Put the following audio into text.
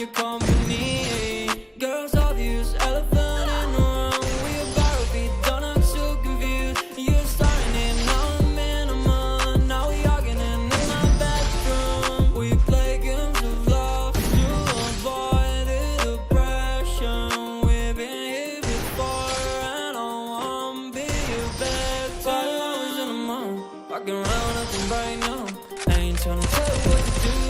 your company. Girls obvious, elephant in the room. We about to be done, I'm so confused. You're starting it, now I'm in a month. Now we arguing in my bedroom. We play games of love to avoid the depression. We've been here before, and I won't be your bed. 5 hours in a month, walking around nothing right now. I ain't tryna tell you what to do.